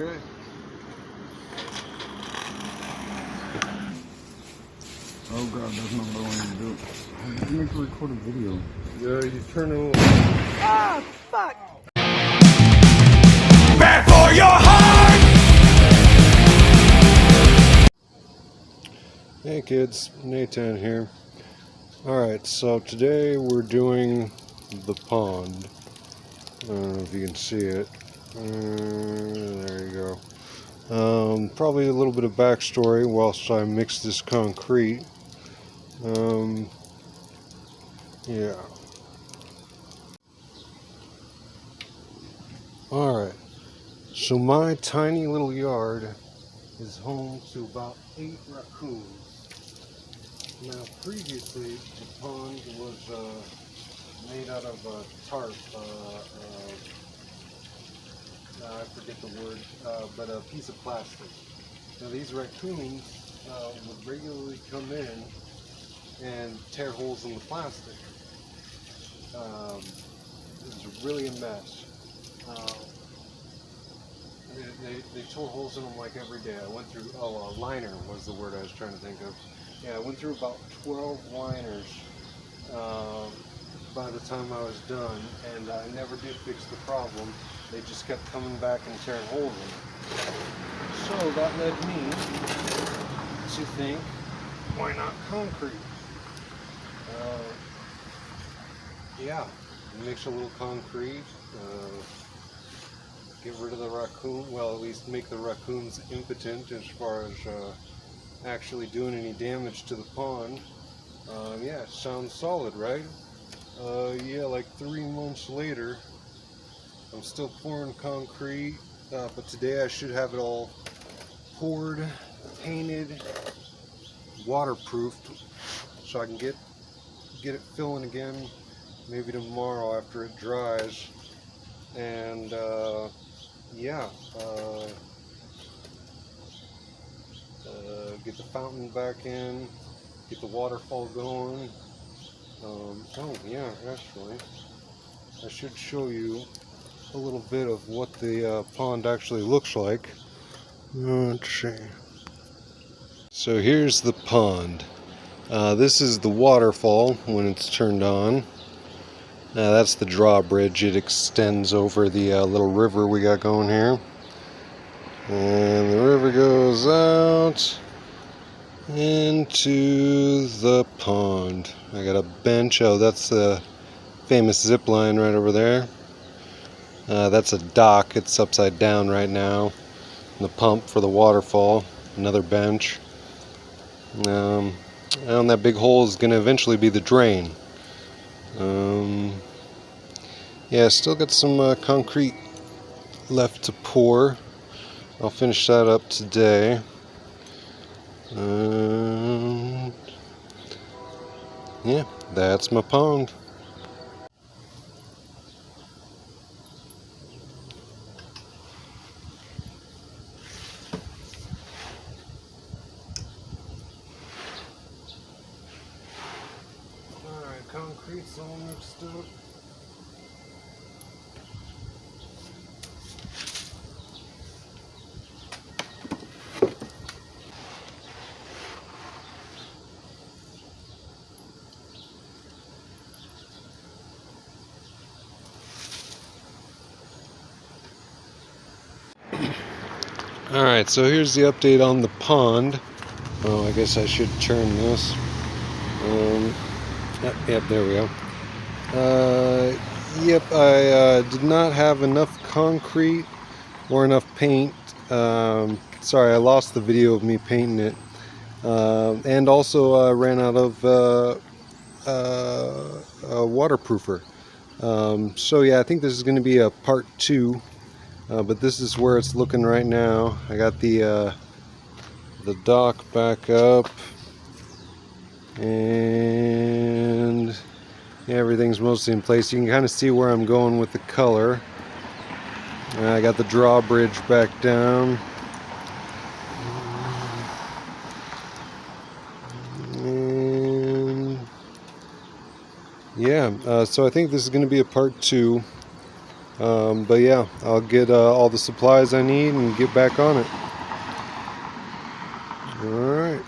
Okay. Oh god, that's not what I wanted to do. I need to make a record a video. Yeah, you turn it over. Ah, fuck! Bad for your heart! Hey kids, Nathan here. Alright, so today we're doing the pond. I don't know if you can see it. There you go. Probably a little bit of backstory whilst I mix this concrete. Yeah. Alright, so my tiny little yard is home to about 8 raccoons. Now previously the pond was made out of tarp, I forget the word, but a piece of plastic. Now these raccoons would regularly come in and tear holes in the plastic. It was really a mess. They tore holes in them like every day. I went through, liner was the word I was trying to think of. Yeah, I went through about 12 liners by the time I was done, and I never did fix the problem. They just kept coming back and tearing holes in it. So that led me to think, why not concrete? Yeah, mix a little concrete, get rid of the raccoon, well, at least make the raccoons impotent as far as actually doing any damage to the pond. Yeah, sounds solid, right? Yeah, like 3 months later, I'm still pouring concrete, but today I should have it all poured, painted, waterproofed, so I can get it filling again, maybe tomorrow after it dries. And yeah, get the fountain back in, get the waterfall going. Oh yeah, actually, I should show you a little bit of what the pond actually looks like. Let's see. So here's the pond. This is the waterfall when it's turned on. That's the drawbridge. It extends over the little river we got going here. And the river goes out into the pond. I got a bench. Oh, that's the famous zip line right over there. That's a dock. It's upside down right now. And the pump for the waterfall. Another bench. And that big hole is going to eventually be the drain. Yeah, still got some concrete left to pour. I'll finish that up today. Yeah, that's my pond. Alright, concrete's all mixed up. Alright, so here's the update on the pond. Oh, I guess I should turn this. Yep, there we go. Yep, I did not have enough concrete or enough paint. Sorry, I lost the video of me painting it. And also ran out of a waterproofer. So yeah, I think this is going to be a part 2. But this is where it's looking right now. I got the dock back up, and yeah, everything's mostly in place. You can kind of see where I'm going with the color. I got the drawbridge back down, and yeah, so I think this is going to be a part 2. But yeah, I'll get all the supplies I need and get back on it. Alright.